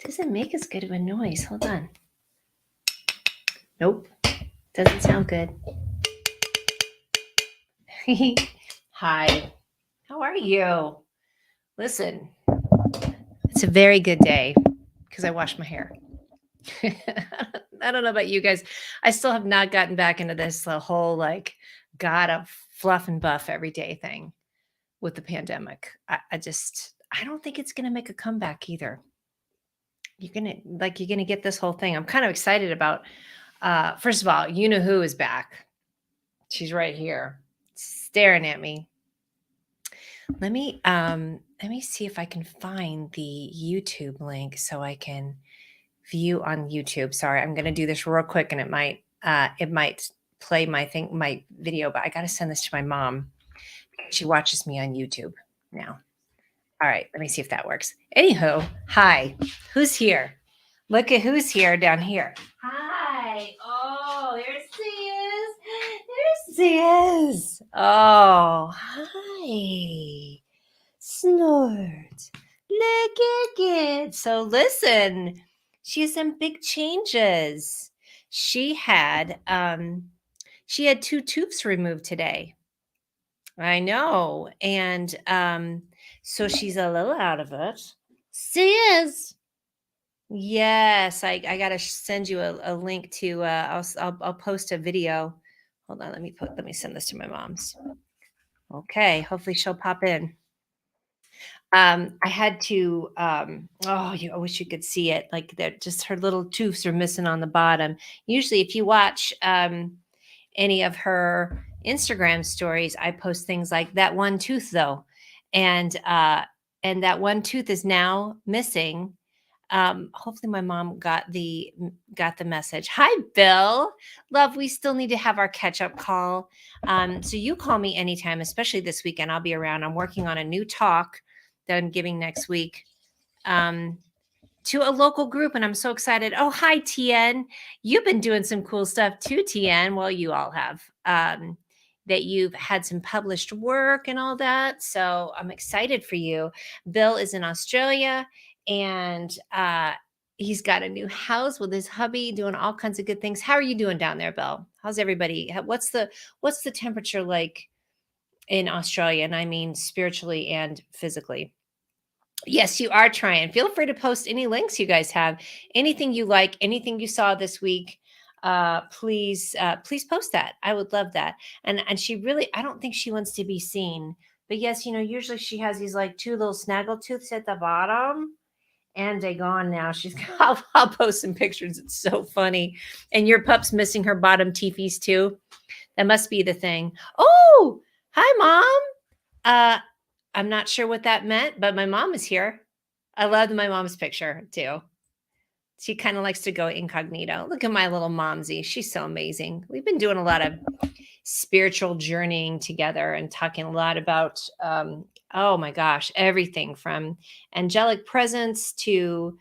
Doesn't make as good of a noise. Hold on. Nope. Doesn't sound good. Hi. How are you? Listen, it's a very good day because I washed my hair. I don't know about you guys. I still have not gotten back into this whole gotta fluff and buff every day thing with the pandemic. I don't think it's gonna make a comeback either. You're gonna get this whole thing. I'm kind of excited about first of all, you know who is back. She's right here staring at me. Let me see if I can find the YouTube link so I can view on YouTube. Sorry, I'm gonna do this real quick and it might play my video, but I gotta send this to my mom. She watches me on YouTube now. All right, let me see if that works. Anywho, hi. Who's here? Look at who's here down here. Hi. Oh, there she is. There she is. Oh, hi. Snort. Look at it. So listen, she has some big changes. She had two toofs removed today. I know. And so she's a little out of it. She is. Yes, I gotta send you a link to. I'll post a video. Hold on, let me send this to my mom's. Okay, hopefully she'll pop in. I had to. I wish you could see it. Like that, just her little toofs are missing on the bottom. Usually, if you watch any of her Instagram stories, I post things like that one tooth though, and that one tooth is now missing. Hopefully my mom got the message. Hi Bill, love, we still need to have our catch up call. So you call me anytime, especially this weekend. I'll be around. I'm working on a new talk that I'm giving next week to a local group, and I'm so excited. Oh, hi TN, you've been doing some cool stuff too, TN. Well, you all have. That you've had some published work and all that. So I'm excited for you. Bill is in Australia, and he's got a new house with his hubby, doing all kinds of good things. How are you doing down there, Bill? How's everybody? What's the temperature like in Australia? And I mean spiritually and physically. Yes, you are trying. Feel free to post any links you guys have, anything you like, anything you saw this week. Please post that. I would love that. And she really, I don't think she wants to be seen. But yes, usually she has these like two little snaggle tooths at the bottom, and they gone now. I'll post some pictures. It's so funny. And your pup's missing her bottom teefies too. That must be the thing. Oh, hi, Mom. I'm not sure what that meant, but my mom is here. I loved my mom's picture too. She kind of likes to go incognito. Look at my little momsy. She's so amazing. We've been doing a lot of spiritual journeying together and talking a lot about, oh my gosh, everything from angelic presence to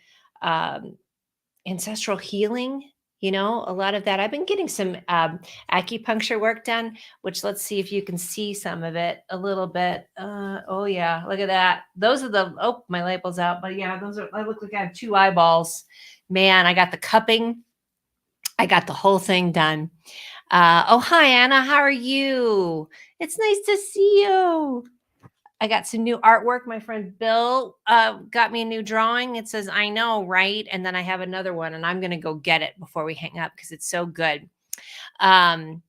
ancestral healing. A lot of that. I've been getting some acupuncture work done, which let's see if you can see some of it a little bit. Oh yeah, look at that. Those are my label's out, but yeah, I look like I have two eyeballs. Man, I got the cupping. I got the whole thing done. Oh, hi, Anna. How are you? It's nice to see you. I got some new artwork. My friend Bill got me a new drawing. It says, I know, right? And then I have another one, and I'm going to go get it before we hang up because it's so good. Bill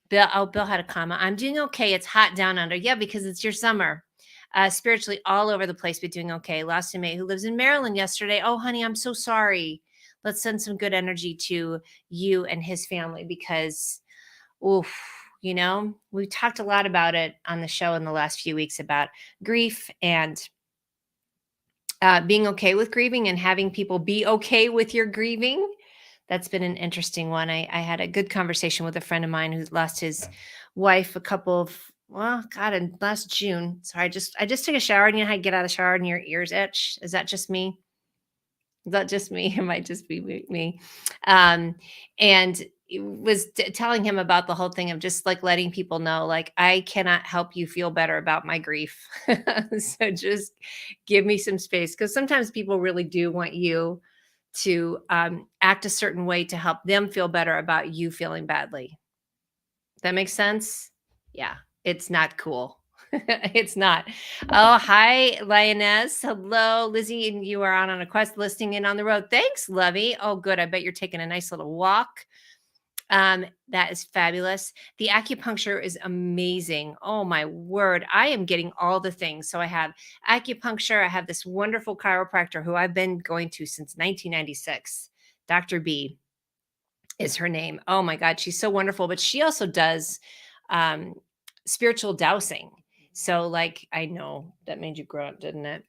had a comment. I'm doing okay. It's hot down under. Yeah, because it's your summer. Spiritually all over the place, but doing okay. Lost a mate who lives in Maryland yesterday. Oh, honey, I'm so sorry. Let's send some good energy to you and his family because, oof, we talked a lot about it on the show in the last few weeks about grief and being okay with grieving and having people be okay with your grieving. That's been an interesting one. I had a good conversation with a friend of mine who lost his wife in last June. So I just took a shower, and how you get out of the shower and your ears itch. Is that just me? Is that just me? It might just be me. And was telling him about the whole thing of just like letting people know, like, I cannot help you feel better about my grief. So just give me some space. Cause sometimes people really do want you to act a certain way to help them feel better about you feeling badly. That makes sense? Yeah, it's not cool. It's not. Oh, hi, Lioness. Hello, Lizzie. And you are on a quest listing in on the road. Thanks, Lovey. Oh, good. I bet you're taking a nice little walk. That is fabulous. The acupuncture is amazing. Oh my word. I am getting all the things. So I have acupuncture. I have this wonderful chiropractor who I've been going to since 1996. Dr. B is her name. Oh my God. She's so wonderful. But she also does um, spiritual dowsing. So, like, I know that made you grunt, didn't it?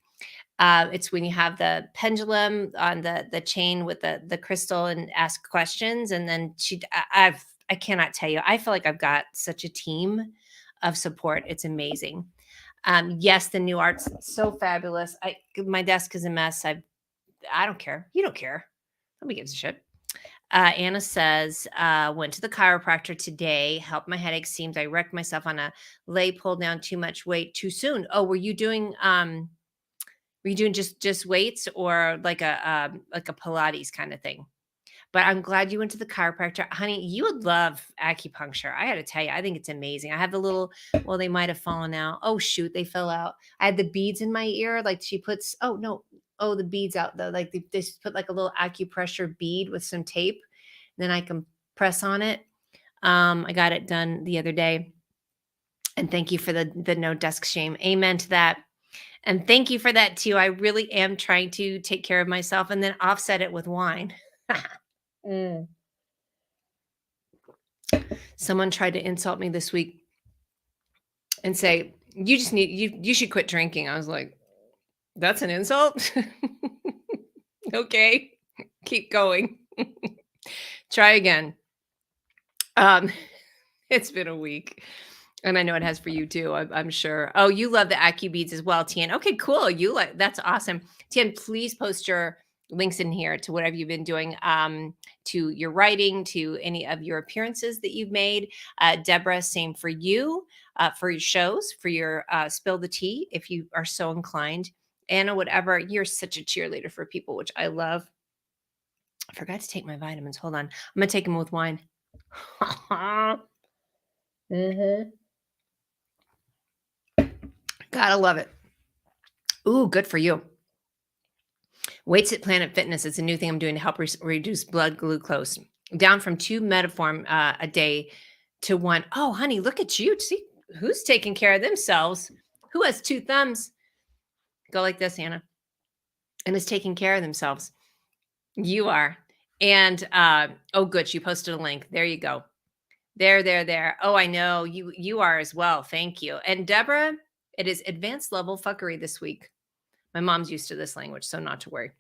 It's when you have the pendulum on the chain with the crystal and ask questions, and then I cannot tell you. I feel like I've got such a team of support. It's amazing. Yes, the new art's so fabulous. My desk is a mess. I don't care. You don't care. Nobody gives a shit. Anna says, went to the chiropractor today, helped my headache. Seems I wrecked myself on a lay, pulled down too much weight too soon. Oh, were you doing just weights or like a Pilates kind of thing? But I'm glad you went to the chiropractor. Honey, you would love acupuncture. I got to tell you, I think it's amazing. I have the little, well, they might have fallen out. Oh, shoot, they fell out. I had the beads in my ear. Like she puts, oh, no. Oh, the beads out though. Like they just put like a little acupressure bead with some tape. Then I can press on it. I got it done the other day. And thank you for the no desk shame. Amen to that. And thank you for that too. I really am trying to take care of myself and then offset it with wine. Mm. Someone tried to insult me this week and say, you should quit drinking. I was like, that's an insult? Okay. Keep going. Try again. It's been a week. And I know it has for you too, I'm sure. Oh, you love the Acu beads as well, Tian. Okay, cool. That's awesome. Tian, please post your links in here to whatever you've been doing, to your writing, to any of your appearances that you've made. Deborah, same for you, for your shows, for your Spill the Tea, if you are so inclined. Anna, whatever. You're such a cheerleader for people, which I love. I forgot to take my vitamins. Hold on. I'm going to take them with wine. Mm-hmm. Gotta love it. Ooh, good for you. Weights at Planet Fitness is a new thing I'm doing to help reduce blood glucose. Down from 2 Metaform a day to 1. Oh, honey, look at you. See who's taking care of themselves. Who has 2 thumbs? Go like this, Anna. And is taking care of themselves. You are. And oh, good. She posted a link. There you go. There. Oh, I know. You are as well. Thank you. And Deborah, it is advanced level fuckery this week. My mom's used to this language, so not to worry.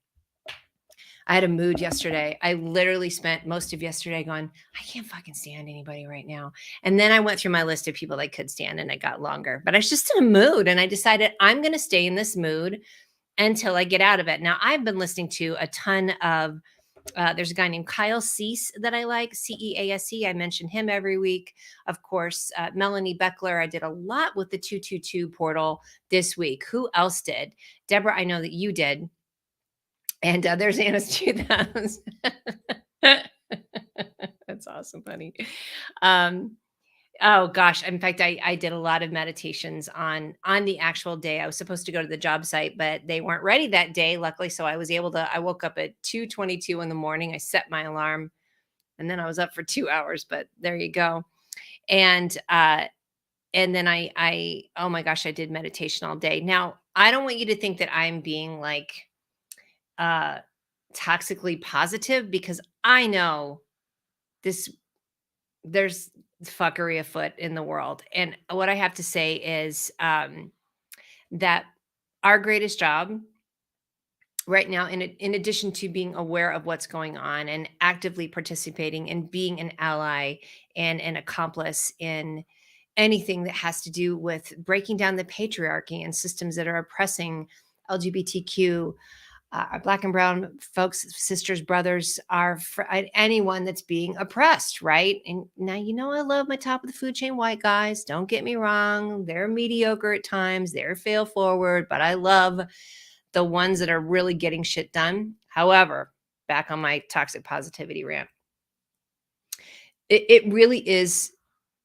I had a mood yesterday. I literally spent most of yesterday going, I can't fucking stand anybody right now. And then I went through my list of people I could stand and it got longer. But I was just in a mood and I decided I'm going to stay in this mood until I get out of it. Now, I've been listening to a ton of there's a guy named Kyle Cease that I like, Cease. I mention him every week. Of course, Melanie Beckler. I did a lot with the 222 portal this week. Who else did? Deborah, I know that you did. And there's Anna's 2000. That's awesome, honey. Oh gosh. In fact, I did a lot of meditations on the actual day. I was supposed to go to the job site, but they weren't ready that day, luckily. So I was able to, I woke up at 2:22 in the morning. I set my alarm and then I was up for 2 hours, but there you go. And then I oh my gosh, I did meditation all day. Now, I don't want you to think that I'm being like toxically positive because I know there's fuckery afoot in the world. And what I have to say is that our greatest job right now, in addition to being aware of what's going on and actively participating and being an ally and an accomplice in anything that has to do with breaking down the patriarchy and systems that are oppressing LGBTQ our black and brown folks, sisters, brothers, anyone that's being oppressed, right? And now, I love my top of the food chain white guys. Don't get me wrong. They're mediocre at times, they're fail forward, but I love the ones that are really getting shit done. However, back on my toxic positivity rant, it really is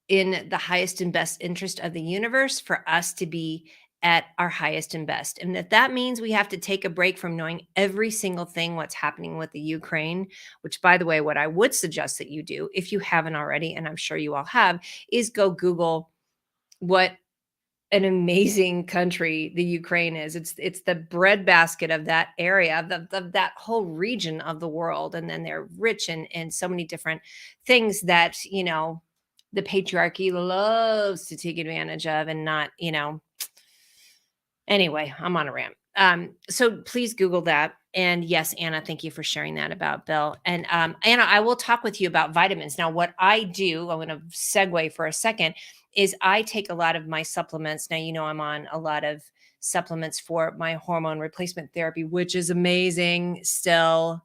in the highest and best interest of the universe for us to be at our highest and best. And if that means we have to take a break from knowing every single thing what's happening with the Ukraine, which, by the way, what I would suggest that you do, if you haven't already, and I'm sure you all have, is go Google what an amazing country the Ukraine is. It's the breadbasket of that area, of that whole region of the world. And then they're rich in so many different things that, the patriarchy loves to take advantage of, and not, anyway, I'm on a rant. So please Google that. And yes, Anna, thank you for sharing that about Bill. And Anna, I will talk with you about vitamins. Now, what I do, I'm going to segue for a second, is I take a lot of my supplements. Now, I'm on a lot of supplements for my hormone replacement therapy, which is amazing still.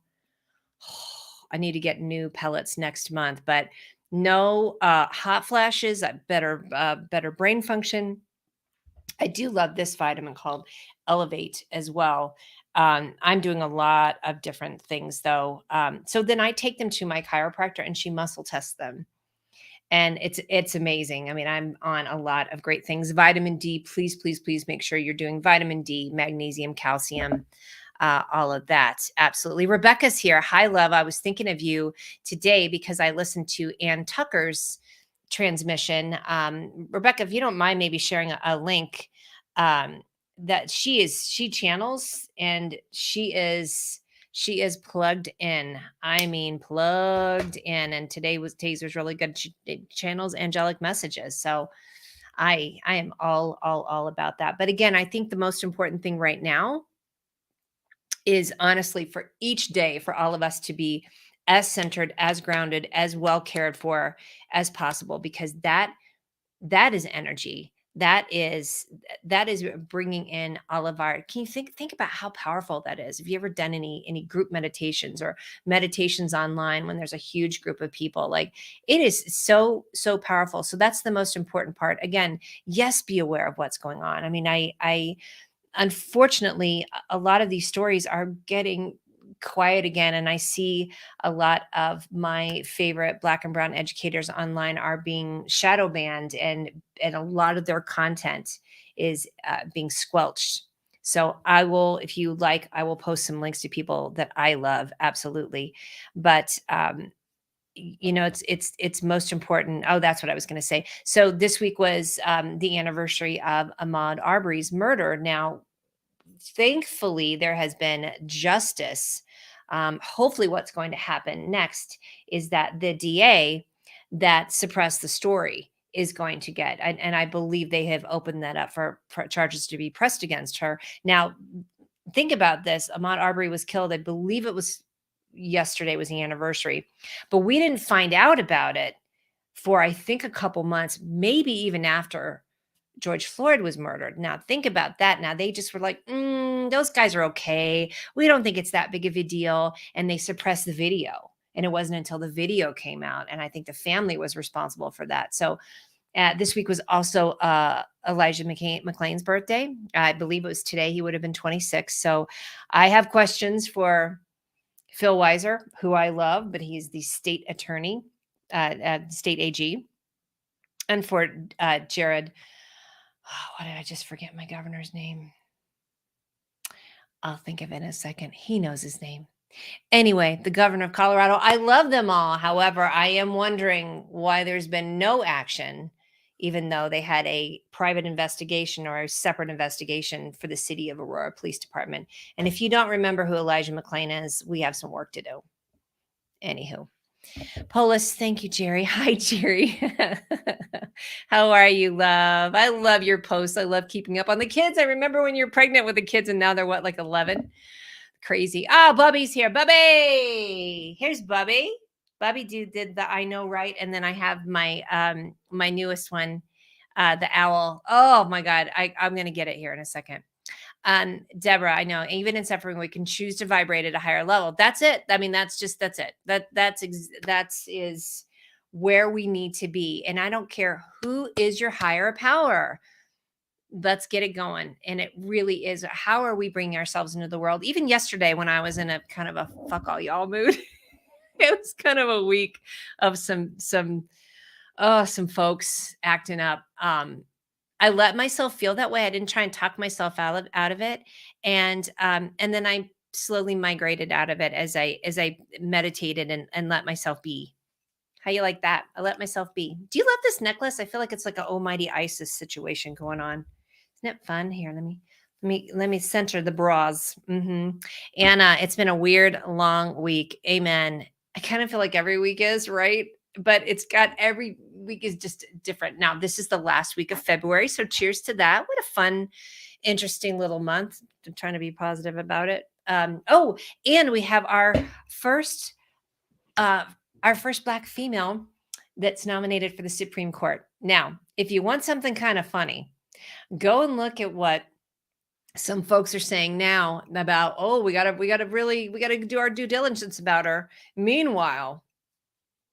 I need to get new pellets next month, but no hot flashes, better brain function. I do love this vitamin called Elevate as well. I'm doing a lot of different things though. So then I take them to my chiropractor and she muscle tests them. And it's amazing. I mean, I'm on a lot of great things. Vitamin D, please, please, please make sure you're doing vitamin D, magnesium, calcium, all of that. Absolutely. Rebecca's here. Hi, love. I was thinking of you today because I listened to Ann Tucker's transmission. Rebecca, if you don't mind maybe sharing a link that she channels, and she is plugged in. I mean, plugged in. And today's was really good. She channels angelic messages. So I am all about that. But again, I think the most important thing right now is honestly for each day for all of us to be as centered, as grounded, as well cared for as possible, because that is energy. That is bringing in all of our. Can you think about how powerful that is? Have you ever done any group meditations or meditations online when there's a huge group of people? Like, it is so powerful. So that's the most important part. Again, yes, be aware of what's going on. I mean, I unfortunately, a lot of these stories are getting quiet again. And I see a lot of my favorite Black and brown educators online are being shadow banned, and a lot of their content is being squelched. So I will, if you like, I will post some links to people that I love. Absolutely. But, it's most important. Oh, that's what I was going to say. So this week was the anniversary of Ahmad Arbery's murder. Now, thankfully, there has been justice. Hopefully, what's going to happen next is that the DA that suppressed the story is going to get, and I believe they have opened that up for charges to be pressed against her. Now, think about this. Ahmaud Arbery was killed. I believe it was yesterday was the anniversary, but we didn't find out about it for, I think, a couple months, maybe even after George Floyd was murdered. Now, think about that. Now, they just were like, those guys are okay. We don't think it's that big of a deal. And they suppressed the video. And it wasn't until the video came out. And I think the family was responsible for that. So this week was also Elijah McClain's birthday. I believe it was today. He would have been 26. So I have questions for Phil Weiser, who I love, but he's the state attorney, state AG. And for Jared, why did I just forget my governor's name? I'll think of it in a second. He knows his name. Anyway, the governor of Colorado, I love them all. However, I am wondering why there's been no action, even though they had a private investigation or a separate investigation for the city of Aurora Police Department. And if you don't remember who Elijah McClain is, we have some work to do. Anywho. Polis, thank you, Jerry. Hi, Jerry. How are you, love? I love your posts. I love keeping up on the kids. I remember when you're pregnant with the kids, and now they're what, like 11? Crazy. Oh, Bubby's here. Bubby. Here's Bubby. Bubby did the I know right. And then I have my my newest one, the owl. Oh my God. I'm gonna get it here in a second. Deborah, I know, even in suffering, we can choose to vibrate at a higher level. That's it. I mean, that's it. That is where we need to be. And I don't care who is your higher power. Let's get it going. And it really is. How are we bringing ourselves into the world? Even yesterday, when I was in a kind of a fuck all y'all mood, it was kind of a week of some folks acting up. I let myself feel that way. I didn't try and talk myself out of it. And then I slowly migrated out of it as I meditated and let myself be. How you like that? I let myself be. Do you love this necklace? I feel like it's like an almighty Isis situation going on. Isn't it fun? Here, let me center the bras. Anna, it's been a weird, long week. Amen. I kind of feel like every week is, right? But every week is just different. Now, this is the last week of February. So cheers to that. What a fun, interesting little month. I'm trying to be positive about it. And we have our first Black female that's nominated for the Supreme Court. Now, if you want something kind of funny, go and look at what some folks are saying now about, we got to do our due diligence about her. Meanwhile,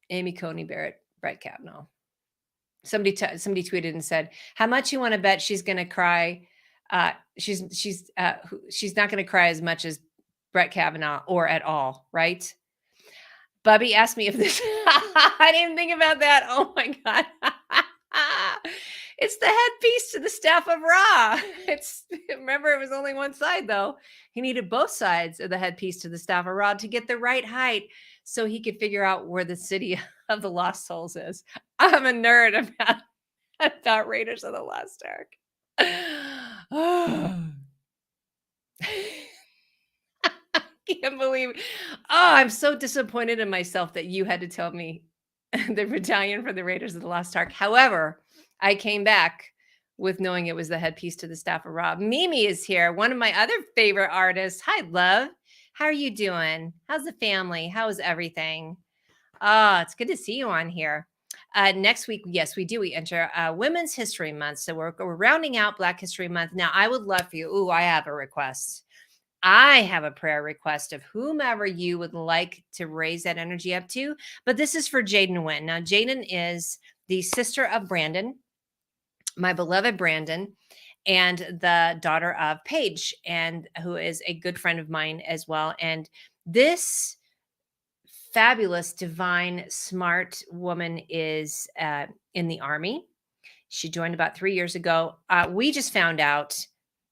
Amy Coney Barrett, Brett Kavanaugh. Somebody tweeted and said, "How much you want to bet she's going to cry? She's not going to cry as much as Brett Kavanaugh or at all, right?" Bubby asked me if this. I didn't think about that. Oh my god! It's the headpiece to the staff of Ra. Remember, it was only one side though. He needed both sides of the headpiece to the staff of Ra to get the right height, so he could figure out where the city of the lost souls is. I'm a nerd about Raiders of the Lost Ark. Can't believe. I'm so disappointed in myself that you had to tell me the battalion for the Raiders of the Lost Ark. However, I came back with knowing it was the headpiece to the staff of Rob. Mimi is here, one of my other favorite artists. Hi, love. How are you doing? How's the family? How's everything? It's good to see you on here. Next week, yes, we do. We enter Women's History Month. So we're rounding out Black History Month. Now, I would love for you. I have a request. I have a prayer request of whomever you would like to raise that energy up to. But this is for Jaden Nguyen. Now, Jaden is the sister of Brandon, my beloved Brandon, and the daughter of Paige, and who is a good friend of mine as well. And this fabulous, divine, smart woman is in the Army. She joined about 3 years ago. We just found out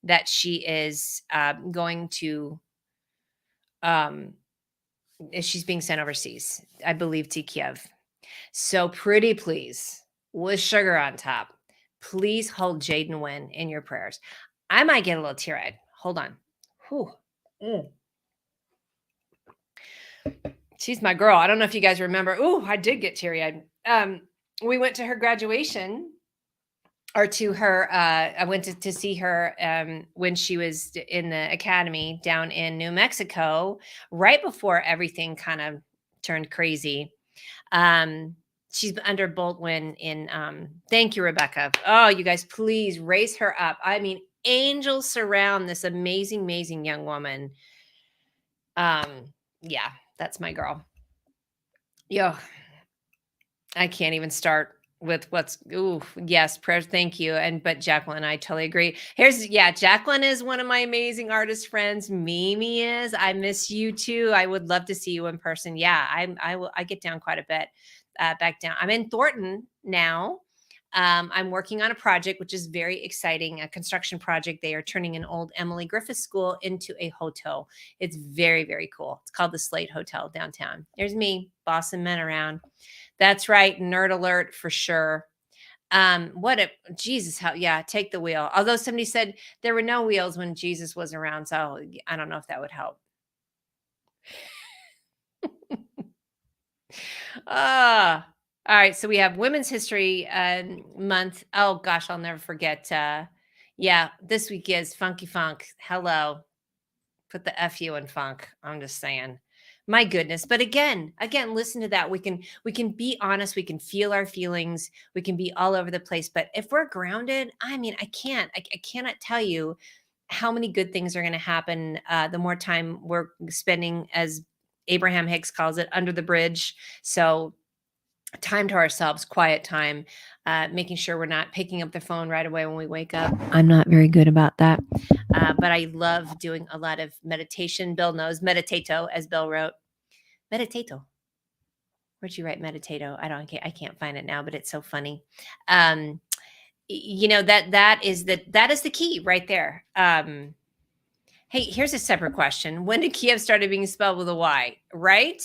that she is going to, she's being sent overseas, I believe, to Kiev. So pretty please, with sugar on top, please hold Jaden Nguyen in your prayers. I might get a little teary-eyed. Hold on. Whew. She's my girl. I don't know if you guys remember. I did get teary-eyed. We went to her graduation, or to her, I went to see her when she was in the academy down in New Mexico, right before everything kind of turned crazy. She's under Boltwin in, thank you, Rebecca. Oh, you guys, please raise her up. I mean, angels surround this amazing, amazing young woman. Yeah, that's my girl. Yo, I can't even start with yes, prayers. Thank you. But Jacqueline, I totally agree. Jacqueline is one of my amazing artist friends. Mimi is. I miss you too. I would love to see you in person. Yeah, I get down quite a bit, back down. I'm in Thornton now. I'm working on a project, which is very exciting, a construction project. They are turning an old Emily Griffith School into a hotel. It's very, very cool. It's called the Slate Hotel downtown. There's me, bossing men around. That's right. Nerd alert for sure. Jesus, take the wheel. Although somebody said there were no wheels when Jesus was around. So I don't know if that would help. All right. So we have Women's History Month. Oh gosh, I'll never forget. This week is Funky Funk. Hello. Put the FU in funk. I'm just saying. My goodness. But again, listen to that. We can be honest. We can feel our feelings. We can be all over the place. But if we're grounded, I mean, I cannot tell you how many good things are going to happen the more time we're spending, as Abraham Hicks calls it, under the bridge. So time to ourselves, quiet time, making sure we're not picking up the phone right away when we wake up. I'm not very good about that. But I love doing a lot of meditation. Bill knows meditato, as Bill wrote. Meditato. Where'd you write meditato? I can't find it now, but it's so funny. That is the key right there. Hey, here's a separate question. When did Kiev started being spelled with a Y? Right?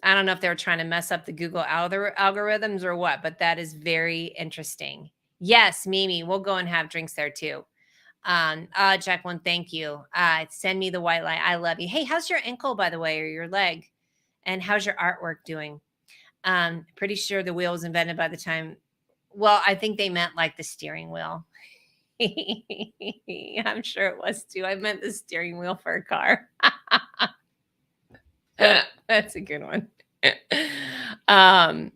I don't know if they were trying to mess up the Google algorithms or what, but that is very interesting. Yes, Mimi, we'll go and have drinks there too. Jacqueline, thank you. Send me the white light. I love you. Hey, how's your ankle, by the way, or your leg? And how's your artwork doing? Pretty sure the wheel was invented by the time. Well, I think they meant like the steering wheel. I'm sure it was too. I meant the steering wheel for a car. That's a good one. Mandala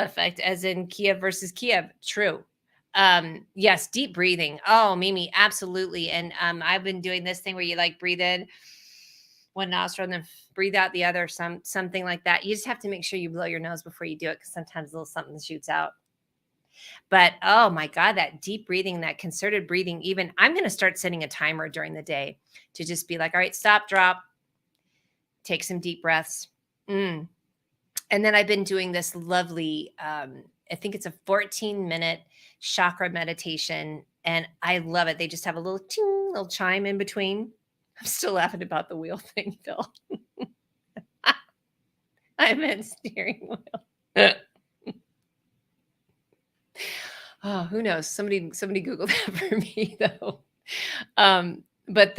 effect, as in Kiev versus Kiev. True. Yes, deep breathing. Oh, Mimi, absolutely. And I've been doing this thing where you like breathe in one nostril and then breathe out the other, something like that. You just have to make sure you blow your nose before you do it, because sometimes a little something shoots out. But oh my God, that deep breathing, that concerted breathing, even I'm going to start setting a timer during the day to just be like, all right, stop, drop, take some deep breaths. And then I've been doing this lovely, I think it's a 14-minute chakra meditation, and I love it. They just have a little ting, little chime in between. I'm still laughing about the wheel thing, Phil. I meant steering wheel. Oh, who knows? Somebody Googled that for me though. But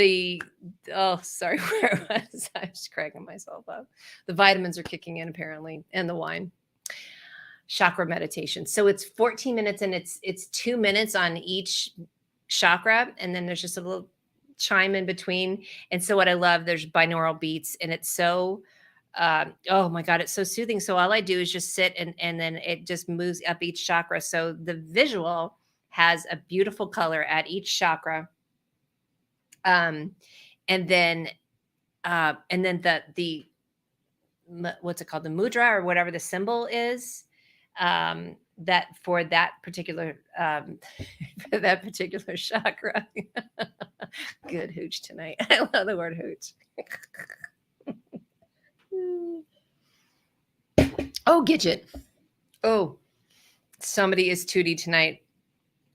sorry, where was I? Just cracking myself up. The vitamins are kicking in apparently, and the wine. Chakra meditation. So it's 14 minutes, and it's 2 minutes on each chakra, and then there's just a little chime in between. And so what I love, there's binaural beats, and it's so oh my God, it's so soothing. So all I do is just sit, and then it just moves up each chakra. So the visual has a beautiful color at each chakra. And then the what's it called? The mudra, or whatever the symbol is, that for that particular chakra. Good hooch tonight. I love the word hooch. Oh, Gidget. Oh, somebody is Tootie tonight.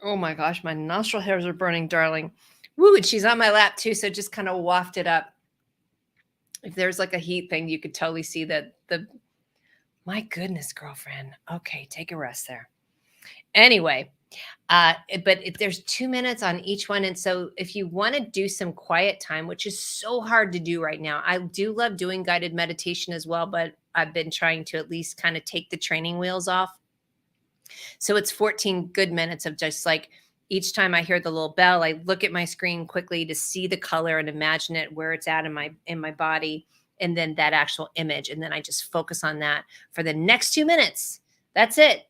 Oh my gosh, my nostril hairs are burning, darling. Woo, and she's on my lap too, so just kind of wafted up. If there's like a heat thing, you could totally see that my goodness, girlfriend. Okay, take a rest there. Anyway, but there's 2 minutes on each one. And so if you want to do some quiet time, which is so hard to do right now, I do love doing guided meditation as well, but I've been trying to at least kind of take the training wheels off. So it's 14 good minutes of just like, each time I hear the little bell, I look at my screen quickly to see the color and imagine it where it's at in my body, and then that actual image. And then I just focus on that for the next 2 minutes. That's it.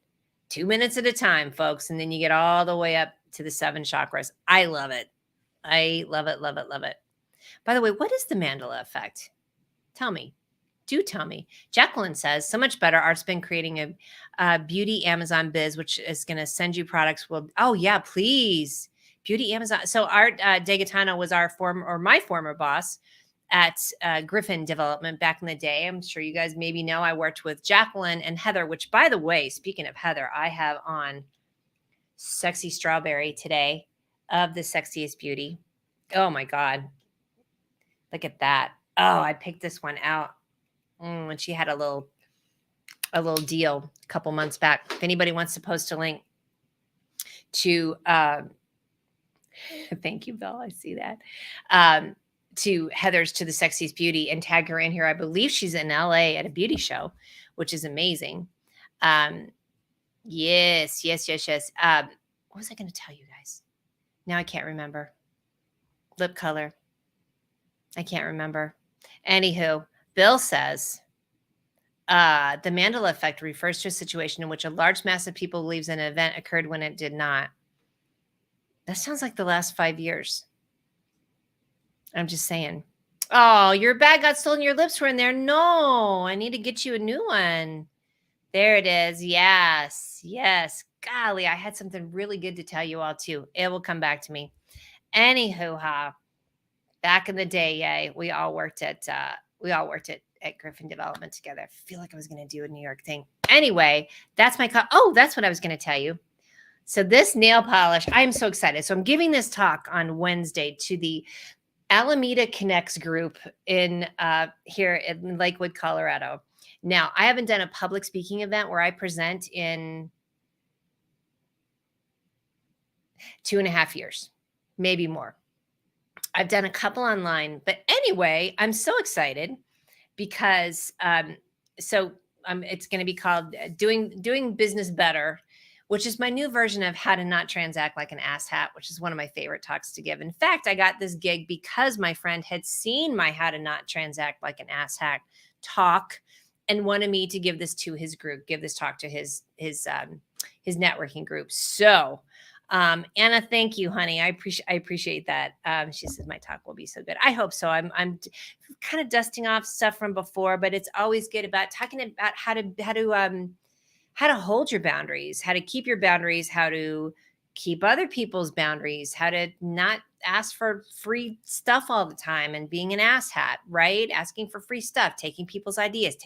2 minutes at a time, folks. And then you get all the way up to the 7 chakras. I love it. I love it, love it, love it. By the way, what is the Mandala effect? Tell me. Do tell me. Jacqueline says, so much better. Art's been creating a beauty Amazon biz, which is going to send you products. Oh yeah, please. Beauty Amazon. So Art Degatano was my former boss at Griffin Development back in the day. I'm sure you guys maybe know I worked with Jacqueline and Heather, which, by the way, speaking of Heather, I have on Sexy Strawberry today of the Sexiest Beauty. Oh my God. Look at that. Oh, I picked this one out. And she had a little deal a couple months back. If anybody wants to post a link to, thank you, Bill. I see that. To Heather's To the Sexiest Beauty, and tag her in here. I believe she's in LA at a beauty show, which is amazing. Yes. What was I going to tell you guys? Now I can't remember. Lip color. I can't remember. Anywho, Bill says, the Mandala effect refers to a situation in which a large mass of people believes an event occurred when it did not. That sounds like the last 5 years. I'm just saying. Oh, your bag got stolen. Your lips were in there. No, I need to get you a new one. There it is. Yes. Yes. Golly, I had something really good to tell you all too. It will come back to me. Anywho, back in the day, yay, we all worked at Griffin Development together. I feel like I was going to do a New York thing. Anyway, that's that's what I was going to tell you. So this nail polish, I'm so excited. So I'm giving this talk on Wednesday to the Alameda Connects group in here in Lakewood, Colorado. Now, I haven't done a public speaking event where I present in 2.5 years, maybe more. I've done a couple online, but anyway, I'm so excited because it's going to be called doing business better, which is my new version of how to not transact like an asshat, which is one of my favorite talks to give. In fact, I got this gig because my friend had seen my how to not transact like an asshat talk and wanted me to give this to his group, give this talk to his networking group. So Anna, thank you, honey. I appreciate that. She says my talk will be so good. I hope so. I'm kind of dusting off stuff from before, but it's always good about talking about how to hold your boundaries, how to keep your boundaries, how to keep other people's boundaries, how to not ask for free stuff all the time and being an asshat, right? Asking for free stuff, taking people's ideas,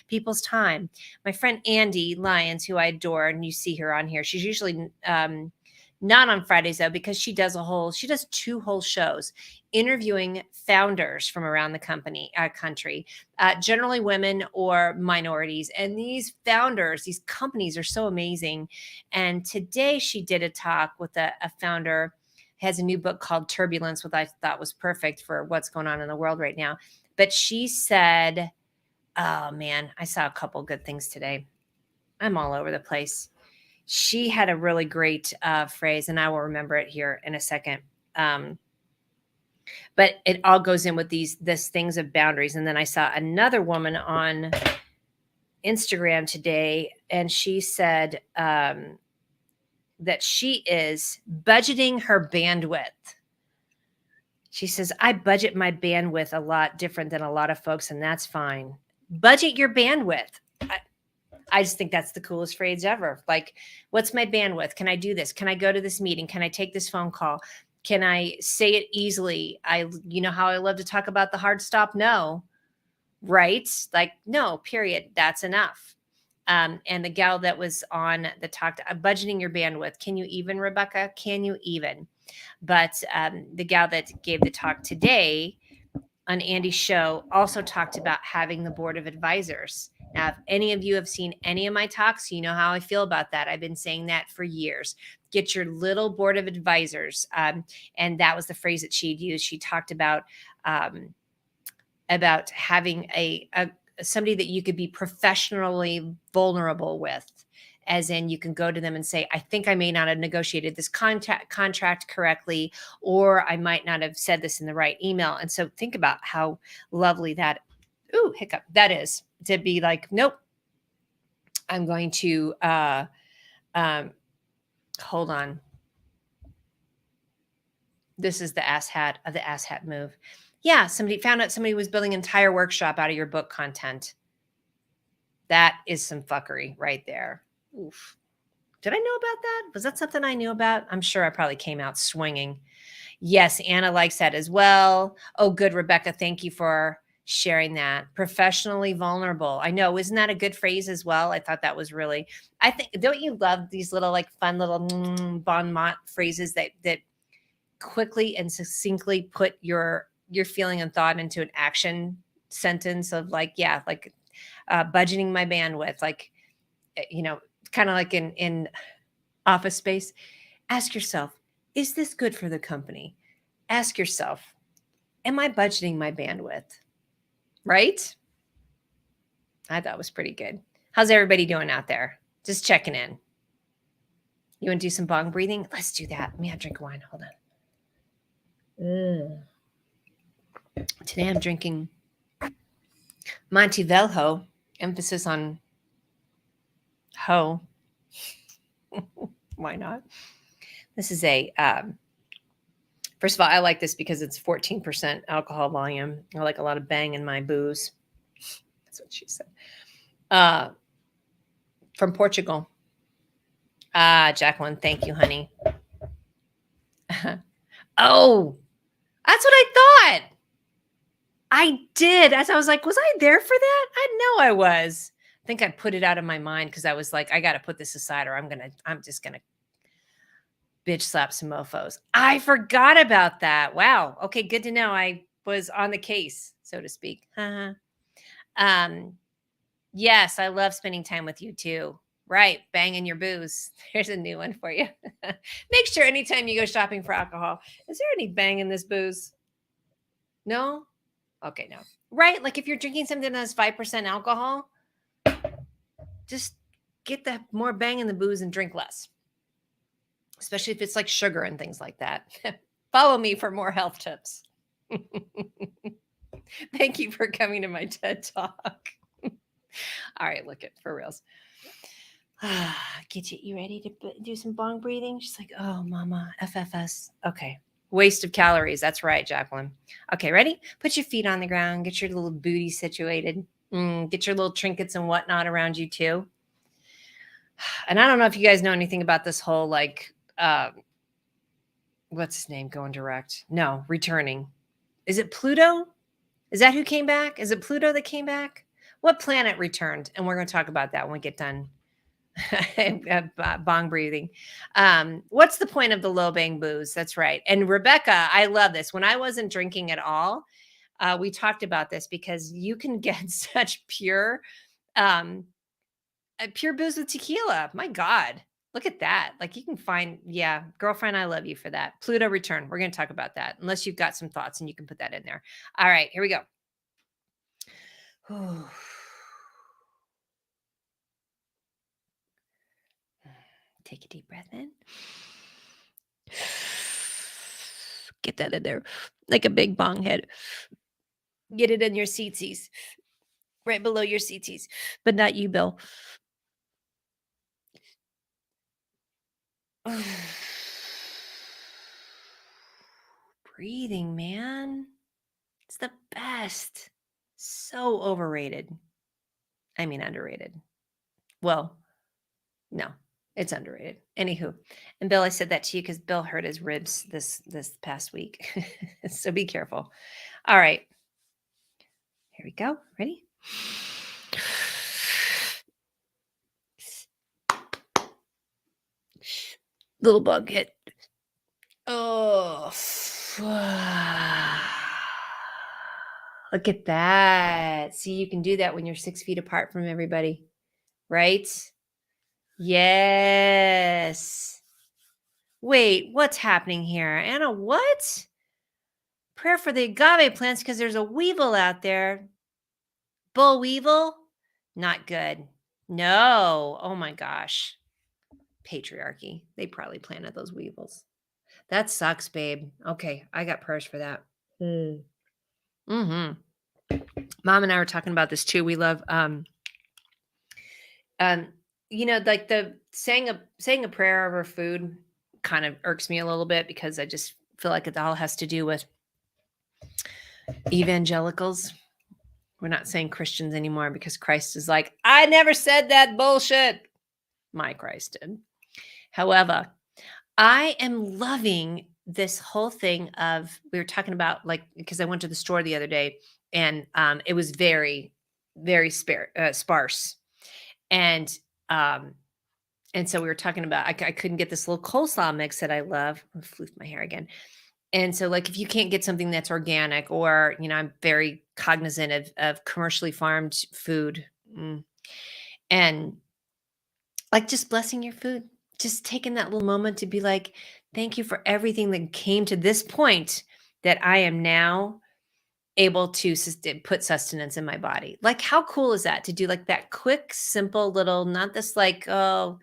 people's time. My friend Andy Lyons, who I adore, and you see her on here, she's usually not on Fridays though, because she does 2 whole shows interviewing founders from around the country, generally women or minorities. And these founders, these companies are so amazing. And today she did a talk with a founder, has a new book called Turbulence, which I thought was perfect for what's going on in the world right now. But she said, oh man, I saw a couple good things today. I'm all over the place. She had a really great phrase, and I will remember it here in a second. But it all goes in with these things of boundaries. And then I saw another woman on Instagram today, and she said that she is budgeting her bandwidth. She says, I budget my bandwidth a lot different than a lot of folks, and that's fine. Budget your bandwidth. I just think that's the coolest phrase ever. Like, what's my bandwidth? Can I do this? Can I go to this meeting? Can I take this phone call? Can I say it easily? You know how I love to talk about the hard stop? No, right? Like, no, period. That's enough. And the gal that was on the talk, budgeting your bandwidth. Can you even, Rebecca? Can you even? But the gal that gave the talk today on Andy's show also talked about having the board of advisors. Now, if any of you have seen any of my talks, you know how I feel about that. I've been saying that for years. Get your little board of advisors. And that was the phrase that she'd used. She talked about having somebody that you could be professionally vulnerable with. As in, you can go to them and say, I think I may not have negotiated this contract correctly, or I might not have said this in the right email. And so think about how lovely that is to be like, nope, I'm going to hold on. This is the asshat move. Yeah, somebody found out somebody was building an entire workshop out of your book content. That is some fuckery right there. Oof. Did I know about that? Was that something I knew about? I'm sure I probably came out swinging. Yes, Anna likes that as well. Oh, good, Rebecca. Thank you for sharing that. Professionally vulnerable. I know. Isn't that a good phrase as well? I thought that was really, don't you love these little like fun little bon mot phrases that quickly and succinctly put your feeling and thought into an action sentence of like, yeah, like budgeting my bandwidth, like, kind of like in Office Space. Ask yourself, is this good for the company? Ask yourself, am I budgeting my bandwidth? Right? I thought it was pretty good. How's everybody doing out there? Just checking in. You want to do some bong breathing? Let's do that. Let me have a drink of wine. Hold on. Today I'm drinking Monte Velho, emphasis on ho. Why not? This is a, first of all, I like this because it's 14% alcohol volume. I like a lot of bang in my booze. That's what she said. From Portugal. Jacqueline, thank you, honey. Oh, that's what I thought. I did. As I was like, was I there for that? I know I was. I think I put it out of my mind because I was like, I got to put this aside or I'm just going to bitch slap some mofos. I forgot about that. Wow. Okay. Good to know. I was on the case, so to speak. Yes, I love spending time with you too. Right. Banging your booze. Here's a new one for you. Make sure anytime you go shopping for alcohol, is there any bang in this booze? No? Okay, no. Right? Like if you're drinking something that has 5% alcohol, just get the more bang in the booze and drink less. Especially if it's like sugar and things like that. Follow me for more health tips. Thank you for coming to my TED Talk. All right, look it for reals. Gidget, you ready to do some bong breathing? She's like, oh, mama, FFS. Okay. Waste of calories. That's right, Jacqueline. Okay, ready? Put your feet on the ground. Get your little booty situated. Get your little trinkets and whatnot around you too. And I don't know if you guys know anything about this whole like, what's his name? Going direct. No, returning. Is it Pluto? Is that who came back? Is it Pluto that came back? What planet returned? And we're going to talk about that when we get done. Bong breathing. What's the point of the low bang booze? That's right. And Rebecca, I love this. When I wasn't drinking at all, we talked about this because you can get such pure booze with tequila. My God, look at that. Like you can find, yeah, girlfriend, I love you for that. Pluto return. We're going to talk about that unless you've got some thoughts and you can put that in there. All right, here we go. Take a deep breath in. Get that in there like a big bong head. Get it in your seatsies, right below your seatsies, but not you, Bill. Breathing, man. It's the best. So overrated. I mean, underrated. Well, no, it's underrated. Anywho, and Bill, I said that to you because Bill hurt his ribs this past week. So be careful. All right. Here we go. Ready? Little bug hit. Oh, look at that. See, you can do that when you're 6 feet apart from everybody, right? Yes. Wait, what's happening here? Anna, what? Prayer for the agave plants because there's a weevil out there. Bull weevil? Not good. No. Oh my gosh. Patriarchy. They probably planted those weevils. That sucks, babe. Okay, I got prayers for that. Mom and I were talking about this too. We love like the saying a prayer over food kind of irks me a little bit because I just feel like it all has to do with evangelicals. We're not saying Christians anymore because Christ is like, I never said that bullshit. My Christ did. However, I am loving this whole thing of, we were talking about like, because I went to the store the other day and it was very, very sparse. And so we were talking about, I couldn't get this little coleslaw mix that I love. I floofed my hair again. And so like, if you can't get something that's organic or, I'm very cognizant of commercially farmed food and like just blessing your food, just taking that little moment to be like, thank you for everything that came to this point that I am now able to put sustenance in my body. Like, how cool is that to do like that quick, simple little, not this like, oh,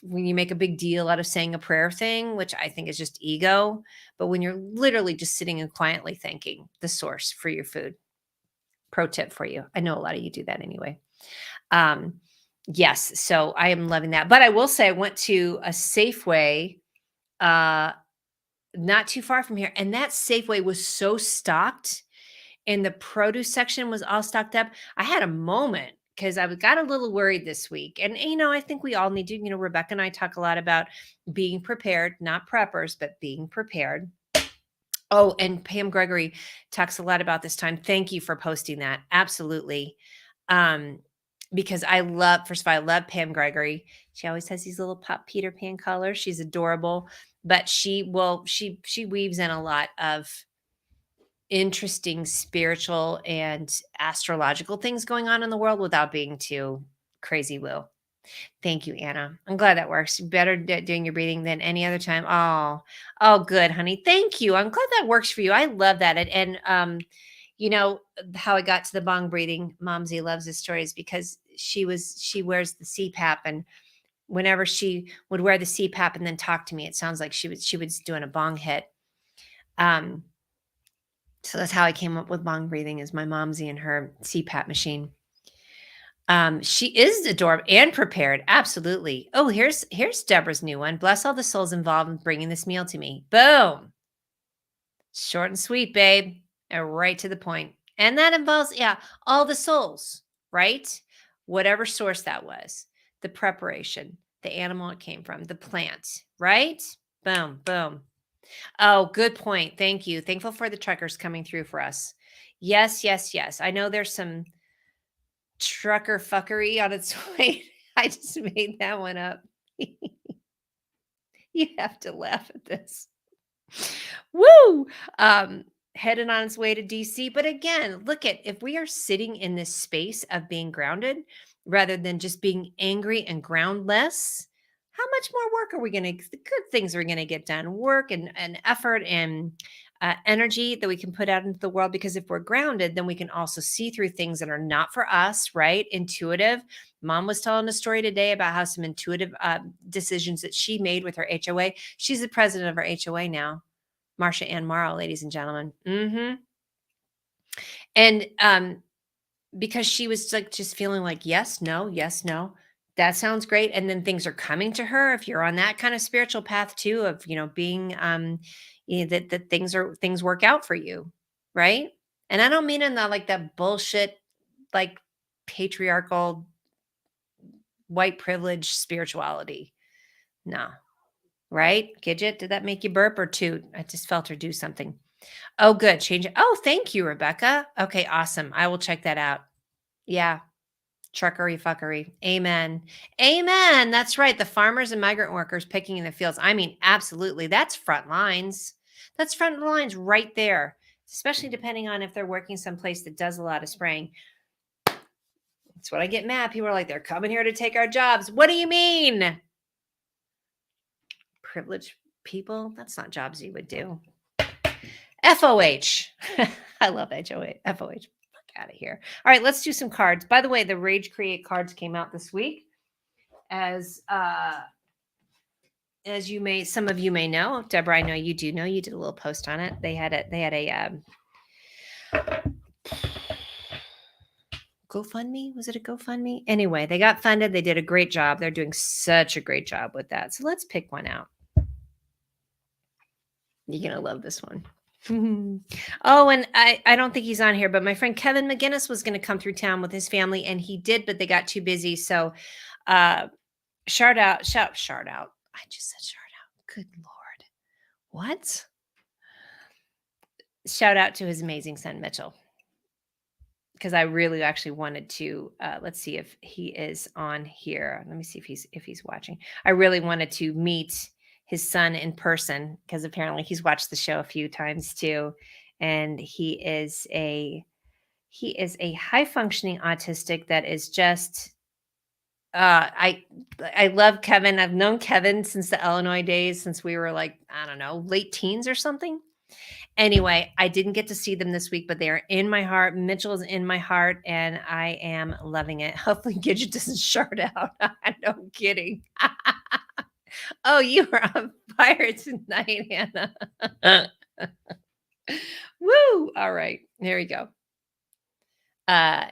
when you make a big deal out of saying a prayer thing, which I think is just ego, but when you're literally just sitting and quietly thanking the source for your food. Pro tip for you. I know a lot of you do that anyway. Yes. So I am loving that. But I will say I went to a Safeway uh, not too far from here, and that Safeway was so stocked, and the produce section was all stocked up. I had a moment because got a little worried this week, and I think we all need to. Rebecca and I talk a lot about being prepared, not preppers, but being prepared. Oh, and Pam Gregory talks a lot about this time. Thank you for posting that. Absolutely. Um, because first of all, I love Pam Gregory. She always has these little pop Peter Pan colors. She's adorable, but she weaves in a lot of interesting spiritual and astrological things going on in the world without being too crazy woo. Thank you, Anna. I'm glad that works. Better doing your breathing than any other time. Oh, good, honey. Thank you. I'm glad that works for you. I love that. And you know how I got to the bong breathing. Momsy loves this story is because she wears the CPAP, and whenever she would wear the CPAP and then talk to me, it sounds like she was doing a bong hit. Um, so that's how I came up with bong breathing is my momsy and her CPAP machine. She is adorable and prepared. Absolutely. Oh, here's Deborah's new one. Bless all the souls involved in bringing this meal to me. Boom. Short and sweet, babe. And right to the point. And that involves, yeah, all the souls, right? Whatever source that was, the preparation, the animal it came from, the plant, right? Boom, boom. Oh, good point. Thank you. Thankful for the truckers coming through for us. Yes, yes, yes. I know there's some trucker fuckery on its way. I just made that one up. You have to laugh at this. Woo! Headed on its way to DC. But again, look at if we are sitting in this space of being grounded rather than just being angry and groundless, how much more work are we going to, the good things are going to get done? Work and effort and energy that we can put out into the world. Because if we're grounded, then we can also see through things that are not for us, right? Intuitive. Mom was telling a story today about how some intuitive decisions that she made with her HOA. She's the president of her HOA now. Marsha Ann Morrow, ladies and gentlemen. And because she was like just feeling like yes, no. That sounds great. And then things are coming to her. If you're on that kind of spiritual path too, of being that things work out for you, right? And I don't mean in that like that bullshit, like patriarchal white privilege spirituality. No. Right? Gidget, did that make you burp or toot? I just felt her do something. Oh, good. Change it. Oh, thank you, Rebecca. Okay, awesome. I will check that out. Yeah. Truckery fuckery. Amen. Amen. That's right. The farmers and migrant workers picking in the fields. I mean, absolutely. That's front lines. That's front lines right there, especially depending on if they're working someplace that does a lot of spraying. That's what I get mad. People are like, they're coming here to take our jobs. What do you mean? Privileged people? That's not jobs you would do. FOH. I love HOA. FOH. Fuck out of here. All right, let's do some cards. By the way, the Rage Create cards came out this week. As some of you may know, Deborah, I know you do know, you did a little post on it. They had a GoFundMe. Was it a GoFundMe? Anyway, they got funded. They did a great job. They're doing such a great job with that. So let's pick one out. You're going to love this one. Oh, and I don't think he's on here, but my friend Kevin McGinnis was going to come through town with his family, and he did, but they got too busy. So shout out. I just said shout out. Good Lord. What? Shout out to his amazing son, Mitchell. Because I really actually wanted to, let's see if he is on here. Let me see if he's watching. I really wanted to meet his son in person because apparently he's watched the show a few times too. And he is a high functioning autistic that is just, I love Kevin. I've known Kevin since the Illinois days, since we were like, I don't know, late teens or something. Anyway, I didn't get to see them this week, but they are in my heart. Mitchell is in my heart, and I am loving it. Hopefully, Gidget doesn't shart out. No kidding. Oh, you are on fire tonight, Hannah. Woo! All right, there we go.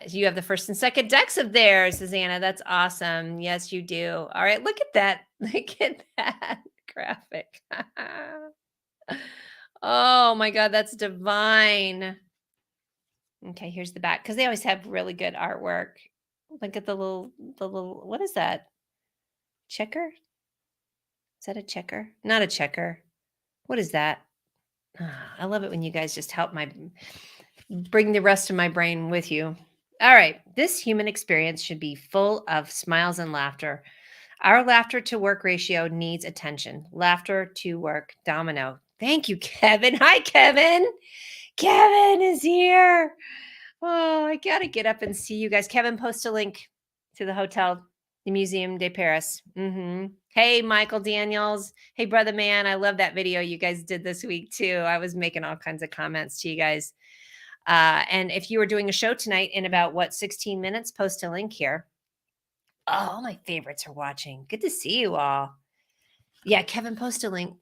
You have the first and second decks of theirs, Susanna. That's awesome. Yes, you do. All right, look at that. Look at that. graphic. Oh my God, that's divine. Okay, here's the back because they always have really good artwork. Look at the little, what is that? Checker? Is that a checker? Not a checker. What is that? Ah, I love it when you guys just help bring the rest of my brain with you. All right. This human experience should be full of smiles and laughter. Our laughter to work ratio needs attention. Laughter to work domino. Thank you, Kevin. Hi, Kevin. Kevin is here. Oh, I got to get up and see you guys. Kevin, post a link to the hotel, the Museum de Paris. Hey, Michael Daniels. Hey, brother man. I love that video you guys did this week, too. I was making all kinds of comments to you guys. And if you were doing a show tonight in about, 16 minutes, post a link here. Oh, all my favorites are watching. Good to see you all. Yeah, Kevin, post a link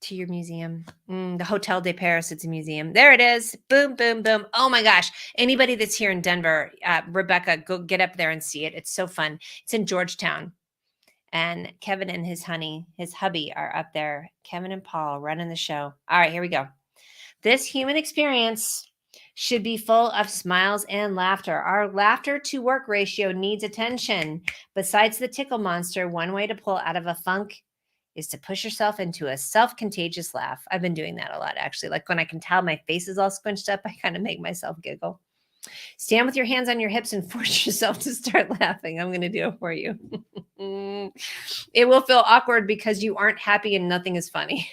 to your museum. The Hotel de Paris, it's a museum. There it is. Boom, boom, boom. Oh my gosh. Anybody that's here in Denver, Rebecca, go get up there and see it. It's so fun. It's in Georgetown. And Kevin and his hubby are up there. Kevin and Paul running the show. All right, here we go. This human experience should be full of smiles and laughter. Our laughter to work ratio needs attention. Besides the tickle monster, one way to pull out of a funk is to push yourself into a self-contagious laugh. I've been doing that a lot, actually. Like when I can tell my face is all squinched up, I kind of make myself giggle. Stand with your hands on your hips and force yourself to start laughing. I'm going to do it for you. It will feel awkward because you aren't happy and nothing is funny.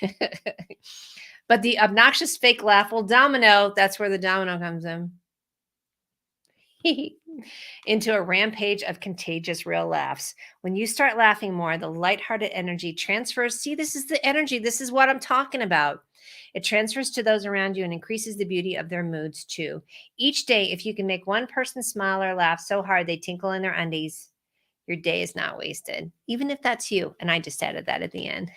But the obnoxious fake laugh will domino. That's where the domino comes in. Into a rampage of contagious real laughs. When you start laughing more, the lighthearted energy transfers. See, this is the energy. This is what I'm talking about. It transfers to those around you and increases the beauty of their moods too. Each day, if you can make one person smile or laugh so hard they tinkle in their undies, your day is not wasted. Even if that's you. And I just added that at the end.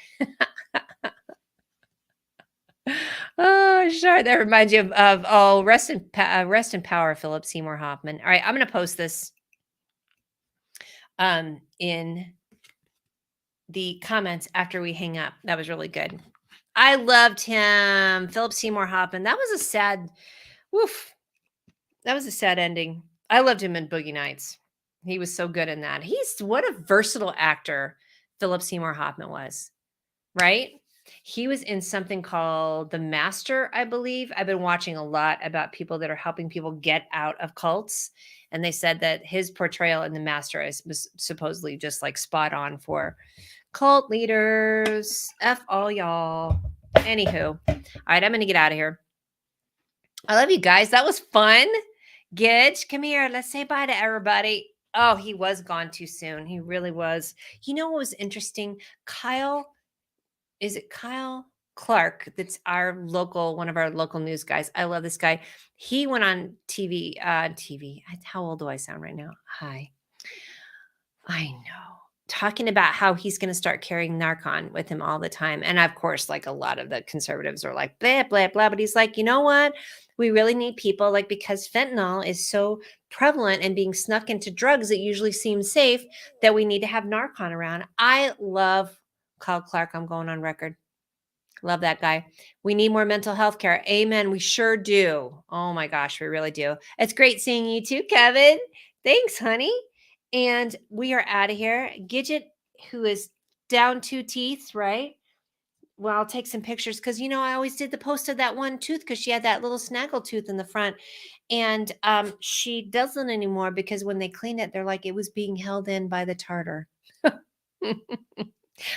Oh, sure. That reminds you of rest in power, Philip Seymour Hoffman. All right, I'm going to post this in the comments after we hang up. That was really good. I loved him, Philip Seymour Hoffman. That was a sad, that was a sad ending. I loved him in Boogie Nights. He was so good in that. What a versatile actor Philip Seymour Hoffman was, right? He was in something called The Master, I believe. I've been watching a lot about people that are helping people get out of cults. And they said that his portrayal in The Master was supposedly just like spot on for cult leaders. F all y'all. Anywho. All right, I'm going to get out of here. I love you guys. That was fun. Gidget, come here. Let's say bye to everybody. Oh, he was gone too soon. He really was. You know what was interesting? Is it Kyle Clark? That's one of our local news guys. I love this guy. He went on TV. How old do I sound right now? Hi. I know. Talking about how he's going to start carrying Narcan with him all the time. And of course, like a lot of the conservatives are like, blah, blah, blah. But he's like, you know what? We really need people, like, because fentanyl is so prevalent and being snuck into drugs that usually seem safe, that we need to have Narcan around. I love Kyle Clark. I'm going on record. Love that guy. We need more mental health care. Amen. We sure do. Oh my gosh, we really do. It's great seeing you too, Kevin. Thanks, honey. And we are out of here. Gidget, who is down 2 teeth, right? Well, I'll take some pictures because, I always did the post of that one tooth because she had that little snaggle tooth in the front. And she doesn't anymore because when they cleaned it, they're like, it was being held in by the tartar.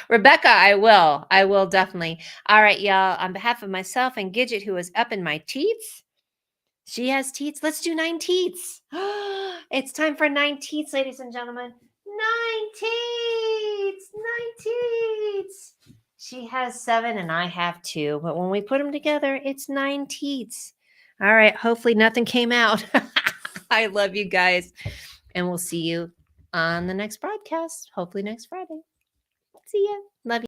Rebecca, I will definitely. All right, y'all. On behalf of myself and Gidget, who is up in my teeth, she has teeth. Let's do 9 teeth. It's time for 9 teeth, ladies and gentlemen. 9 teeth. 9 teeth. She has 7 and I have 2. But when we put them together, it's 9 teeth. All right. Hopefully nothing came out. I love you guys. And we'll see you on the next broadcast. Hopefully next Friday. See ya. Love you.